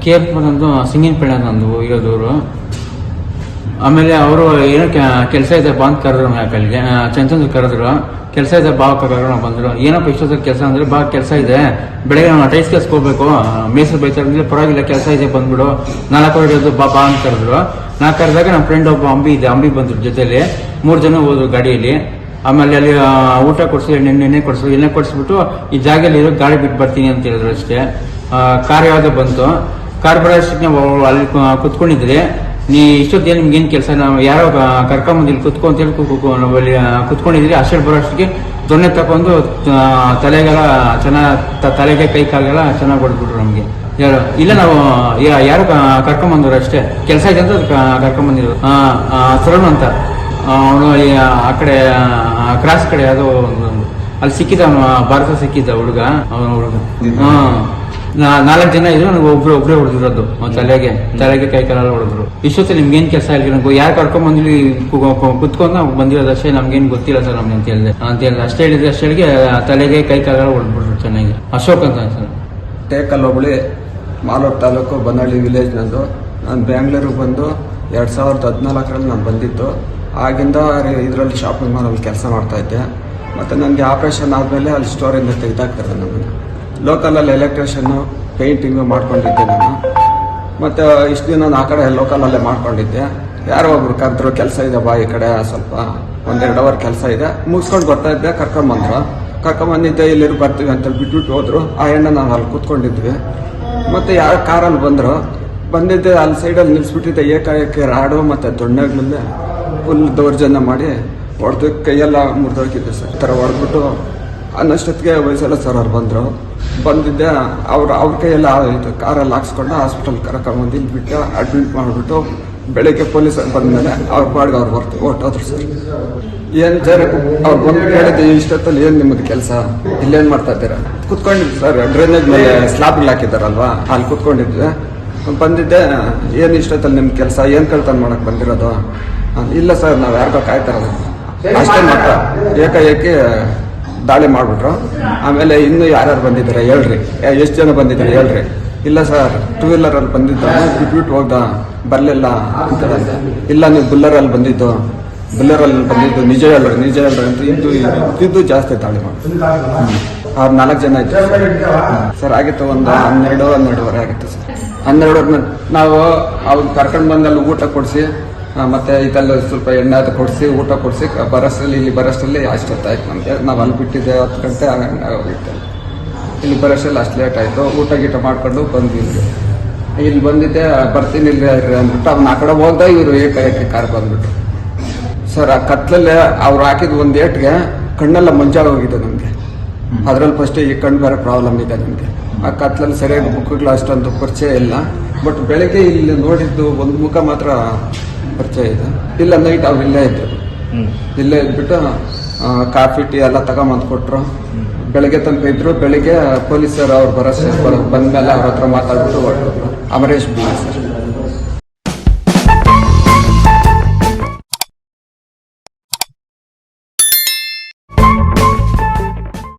KR ನಂದು ಸಿಂಗಿನಪೇಟೆ ನಂದು ಇರೋದವರು. ಆಮೇಲೆ ಅವರು ಏನೋ ಕೆಲಸ ಇದೆ ಬಾ ಅಂತ ಕರೆದ್ರು. ಅಲ್ಲಿಗೆ ಚಂಚಂದ್ರ ಕರೆದ್ರು, ಕೆಲಸ ಇದೆ ಬಾ ಕರೆದ್ರು. ನಾವು ಬಂದರು. ಏನಪ್ಪ ಇಷ್ಟೊತ್ತ ಕೆಲಸ ಅಂದರೆ, ಬಾ ಕೆಲಸ ಇದೆ, ಬೆಳಗ್ಗೆ ನಾವು ಟೈಸ್ ಕೆಲಸಕ್ಕೆ ಹೋಗ್ಬೇಕು, ಮೇಸರು ಬೈತಾರೆ, ಪರವಾಗಿಲ್ಲ ಕೆಲಸ ಇದೆ ಬಂದ್ಬಿಡು, 4 ಹೊಡೆಯೋದು ಬಾ ಅಂತ ಕರೆದ್ರು. ನಾ ಕರೆದಾಗ ನಮ್ಮ ಫ್ರೆಂಡ್ ಒಬ್ಬ ಅಂಬಿ ಬಂದ್ರು ಜೊತೆಲಿ, 3 ಜನ ಹೋದ್ರು ಗಾಡಿಯಲ್ಲಿ. ಆಮೇಲೆ ಅಲ್ಲಿ ಊಟ ಕೊಡಿಸಿ ಎಣ್ಣೆ ಕೊಡಿಸ್ಬಿಟ್ಟು ಈ ಜಾಗದಲ್ಲಿ ಇರೋ ಗಾಡಿ ಬಿಟ್ಟು ಬರ್ತೀನಿ ಅಂತ ಹೇಳಿದ್ರು ಅಷ್ಟೇ. ಕಾರ್ ಯಾವುದೋ ಬಂತು. ಕಾರ್ ಬರೋಷ್ಟಕ್ಕೆ ಅಲ್ಲಿ ಕುತ್ಕೊಂಡಿದ್ರಿ. ನೀ ಇಷ್ಟೊತ್ತು ನಿಮ್ಗೇನು ಕೆಲಸ, ನಾವು ಯಾರೋ ಕರ್ಕೊಂಬಂದಿಲ್ಲಿ ಕುತ್ಕೊ ಅಂತ ಹೇಳಿ ನಾವು ಅಲ್ಲಿ ಕುತ್ಕೊಂಡಿದ್ರಿ. ಅಷ್ಟೇ ಬರೋಷ್ಟಕ್ಕೆ ದೊಣ್ಣೆ ತಗೊಂಡು ತಲೆಗೆಲ್ಲ ಚೆನ್ನಾಗಿ ತಲೆಗೆ ಕೈ ಕಾಲೆಲ್ಲ ಚೆನ್ನಾಗಿ ಹೊಡೆದ್ಬಿಟ್ರು ನಮಗೆ. ಯಾರು ಇಲ್ಲ, ನಾವು ಯಾರು ಕರ್ಕೊಂಬಂದವ್ರು ಅಷ್ಟೇ, ಕೆಲಸ ಇದೆ ಅಂತ ಕರ್ಕೊಂಬಂದಿರೋದು. ಸರೋಣ ಅಂತ ಅವನು ಆ ಕಡೆ ಕ್ರಾಸ್ ಕಡೆ ಯಾವುದೋ ಅಲ್ಲಿ ಸಿಕ್ಕಿದ, ಭಾರತ ಸಿಕ್ಕಿದ್ದ ಹುಡುಗ. ಅವನ ಹುಡುಗ 4 ಜನ ಇದ್ರು, ನನಗೆ ಒಬ್ಬರೇ ಹೊಡೆದಿರೋದು. ತಲೆಗೆ ಕೈ ಕಾಲೆಲ್ಲ ಹೊಡೆದ್ರು. ಇಷ್ಟೊತ್ತು ನಿಮ್ಗೇನು ಕೆಲಸ ಇಲ್ಲ, ನನಗೆ ಯಾರು ಕರ್ಕೊಂಡ್ ಬಂದ್ವಿ ಕುತ್ಕೊಂಡು ನಾವು ಬಂದಿರೋದು ಅಷ್ಟೇ, ನಮ್ಗೇನು ಗೊತ್ತಿಲ್ಲ ಸರ್ ನಮ್ಗೆ ಅಂತ ಹೇಳಿದೆ ಅಷ್ಟೇ ಹೇಳಿದ್ರೆ ಅಷ್ಟೇ ತಲೆಗೆ ಕೈ ಕಾಲೆಲ್ಲ ಹೊಡೆದ್ಬಿಟ್ರು ಚೆನ್ನಾಗಿ. ಅಶೋಕ್ ಅಂತ ಸರ್. ಟೇಕಲ್ ಹೋಬಳಿ ಮಾಲೂರು ತಾಲೂಕು ಬನ್ನಹಳ್ಳಿ ವಿಲೇಜ್ ನಂದು. ನಾನು ಬೆಂಗಳೂರಿಗೆ ಬಂದು 2014ರಲ್ಲಿ ನಾನು ಬಂದಿದ್ದು. ಆಗಿಂದ ಇದರಲ್ಲಿ ಶಾಪಿಂಗ್ ಮಾಲಲ್ಲಿ ಕೆಲಸ ಮಾಡ್ತಾಯಿದ್ದೆ. ಮತ್ತು ನನಗೆ ಆಪ್ರೇಷನ್ ಆದಮೇಲೆ ಅಲ್ಲಿ ಸ್ಟೋರಿಂದ ತೆಗೆದಾಕ್ತಾರೆ ನಮ್ಮನ್ನು. ಲೋಕಲಲ್ಲಿ ಎಲೆಕ್ಟ್ರಿಷನ್ನು, ಪೇಂಟಿಂಗು ಮಾಡ್ಕೊಂಡಿದ್ದೆ ನಾನು. ಮತ್ತು ಇಷ್ಟು ದಿನ ನಾನು ಆ ಕಡೆ ಲೋಕಲಲ್ಲೇ ಮಾಡ್ಕೊಂಡಿದ್ದೆ. ಯಾರೋ ಒಬ್ರು ಕರೆದ್ರು, ಕೆಲಸ ಇದೆ ಬಾ ಈ ಕಡೆ, ಸ್ವಲ್ಪ 1-2 ಅವರ್ ಕೆಲಸ ಇದೆ, ಮುಗಿಸ್ಕೊಂಡು ಬರ್ತಾಯಿದ್ದೆ. ಕರ್ಕೊಂಬಂದಿದ್ದೆ, ಇಲ್ಲಿರು ಬರ್ತೀವಿ ಅಂತ ಬಿಟ್ಬಿಟ್ಟು ಹೋದ್ರು. ಆ ಹೆಣ್ಣು ನಾವು ಅಲ್ಲಿ ಕೂತ್ಕೊಂಡಿದ್ವಿ. ಮತ್ತು ಯಾರು ಕಾರಲ್ಲಿ ಬಂದಿದ್ದೆ, ಅಲ್ಲಿ ಸೈಡಲ್ಲಿ ನಿಲ್ಲಿಸ್ಬಿಟ್ಟಿದ್ದೆ. ಏಕಾಏಕಿ ರಾಡು ಮತ್ತು ದೊಣ್ಣೆಗಳಲ್ಲೇ ಫುಲ್ ದೌರ್ಜನ್ಯ ಮಾಡಿ ಹೊಡೆದು ಕೈಯೆಲ್ಲ ಮುರಿದೋಗಿದ್ದೆ ಸರ್. ಈ ಥರ ಹೊಡೆದ್ಬಿಟ್ಟು ಅನ್ನಷ್ಟೊತ್ತಿಗೆ ವಯಸ್ಸೆಲ್ಲ ಸರ್ ಅವ್ರು ಬಂದಿದ್ದೆ. ಅವ್ರ ಕೈಯೆಲ್ಲ ಇದು ಕಾರಲ್ಲಿ ಹಾಕ್ಸ್ಕೊಂಡು ಹಾಸ್ಪಿಟಲ್ ಕರ್ಕೊಂಬಂದು ಇಲ್ಲಿ ಬಿಟ್ಟು ಅಡ್ಮಿಟ್ ಮಾಡಿಬಿಟ್ಟು ಬೆಳಗ್ಗೆ ಪೊಲೀಸ್ ಬಂದಮೇಲೆ ಅವ್ರ ಪಾಡ್ಗೆ ಅವ್ರು ಹೊರಟೋದ್ರು ಸರ್. ಏನು ಸರ್ ಅವ್ರು ಬಂದು ಹೇಳಿದ್ದೆ, ಇಷ್ಟೊತ್ತಲ್ಲಿ ಏನು ನಿಮ್ಮದು ಕೆಲಸ, ಇಲ್ಲೇನು ಮಾಡ್ತಾ ಇದ್ದೀರಾ? ಕುತ್ಕೊಂಡಿದ್ದೆ ಸರ್, ಡ್ರೈನೇಜ್ ಮೇಲೆ ಸ್ಲಾಬ್ಗಳು ಹಾಕಿದ್ದಾರಲ್ವಾ, ಅಲ್ಲಿ ಕುತ್ಕೊಂಡಿದ್ದೆ. ಬಂದಿದ್ದೆ, ಏನು ಇಷ್ಟೊತ್ತಲ್ಲಿ ನಿಮ್ಮ ಕೆಲಸ, ಏನು ಕಳ್ತನ ಮಾಡಕ್ಕೆ ಬಂದಿರೋದು? ಇಲ್ಲ ಸರ್, ನಾವು ಯಾರಿಗೋ ಕಾಯ್ತಾರಲ್ಲ ಅಷ್ಟೇ. ಮಾತ್ರ ಏಕಾಏಕಿ ದಾಳಿ ಮಾಡಿಬಿಟ್ರು. ಆಮೇಲೆ ಇನ್ನೂ ಯಾರ್ಯಾರು ಬಂದಿದ್ದಾರೆ ಹೇಳ್ರಿ, ಎಷ್ಟು ಜನ ಬಂದಿದ್ದಾರೆ ಹೇಳ್ರಿ. ಇಲ್ಲ ಸರ್, 2 ವೀಲರಲ್ಲಿ ಬಂದಿದ್ದ, ಬಿಟ್ಬಿಟ್ಟು ಹೋಗ್ದ, ಬರಲಿಲ್ಲ ಅಂತ. ಇಲ್ಲ, ನೀವು ಬುಲ್ಲರಲ್ಲಿ ಬಂದಿದ್ದು ನಿಜ ಹೇಳ್ರಿ ಅಂತ ಇದ್ದು ಜಾಸ್ತಿ ದಾಳಿ ಮಾಡಿ. ಅವ್ರು 4 ಜನ ಇತ್ತು ಸರ್. ಆಗಿತ್ತು ಒಂದು 12-12:30 ಆಗಿತ್ತು ಸರ್. 12 ನಾವು ಅವ್ರು ಕರ್ಕೊಂಡು ಬಂದಲ್ಲಿ ಊಟ ಕೊಡಿಸಿ, ಮತ್ತು ಇದೆಲ್ಲ ಸ್ವಲ್ಪ ಎಣ್ಣೆ ಅದು ಕೊಡಿಸಿ, ಊಟ ಕೊಡಿಸಿ ಇಲ್ಲಿ ಬರೋಷ್ಟರಲ್ಲಿ ಅಷ್ಟೊತ್ತಾಯ್ತು ನಮಗೆ. ನಾವು ಅಲ್ಲಿ ಬಿಟ್ಟಿದ್ದೆ 10 ಗಂಟೆ ಆಗೋಗಿತ್ತು. ಇಲ್ಲಿ ಬರೋಷ್ಟರಲ್ಲಿ ಅಷ್ಟು ಲೇಟ್ ಆಯಿತು. ಊಟ ಗೀಟ ಮಾಡ್ಕೊಂಡು ಬಂದ್ವಿ. ಇಲ್ಲಿ ಬಂದಿದ್ದೆ, ಬರ್ತೀನಿ ಇಲ್ಲಿ ಅಂದ್ಬಿಟ್ಟು ಅವ್ನು ಆ ಕಡೆ ಹೋಗ್ದ, ಇವರು ಏಕಾಏಕಿ ಕಾರ್ ಬಂದ್ಬಿಟ್ಟು ಸರ್. ಆ ಕತ್ಲಲ್ಲೇ ಅವ್ರು ಹಾಕಿದ ಒಂದು ಏಟ್ಗೆ ಕಣ್ಣೆಲ್ಲ ಮಂಜಾಗ ಹೋಗಿದೆ ನಮಗೆ. ಅದರಲ್ಲಿ ಫಸ್ಟ್ ಈ ಕಣ್ಣು ಬೇರೆ ಪ್ರಾಬ್ಲಮ್ ಇದೆ ನನಗೆ. ಆ ಕತ್ಲಲ್ಲಿ ಸರಿಯಾಗಿ ಬುಕ್ಗಳು ಅಷ್ಟೊಂದು ಪರಿಚಯ ಇಲ್ಲ. ಬಟ್ ಬೆಳಗ್ಗೆ ಇಲ್ಲಿ ನೋಡಿದ್ದು ಒಂದು ಮುಖ ಮಾತ್ರ ಪರಿಚಯ ಇದೆ. ಇಲ್ಲ, ನೈಟ್ ಅವ್ರು ಇಲ್ಲೇ ಇದ್ಬಿಟ್ಟು ಕಾಫಿ ಟೀ ಎಲ್ಲ ತಗೊಂಬಂದು ಕೊಟ್ಟರು. ಬೆಳಗ್ಗೆ ತನಕ ಇದ್ರು. ಬೆಳಿಗ್ಗೆ ಪೊಲೀಸರು ಅವ್ರು ಬಂದ್ಮೇಲೆ ಅವ್ರ ಹತ್ರ ಮಾತಾಡ್ಬಿಟ್ಟು ಹೊರಟರು. Amaresh B sir.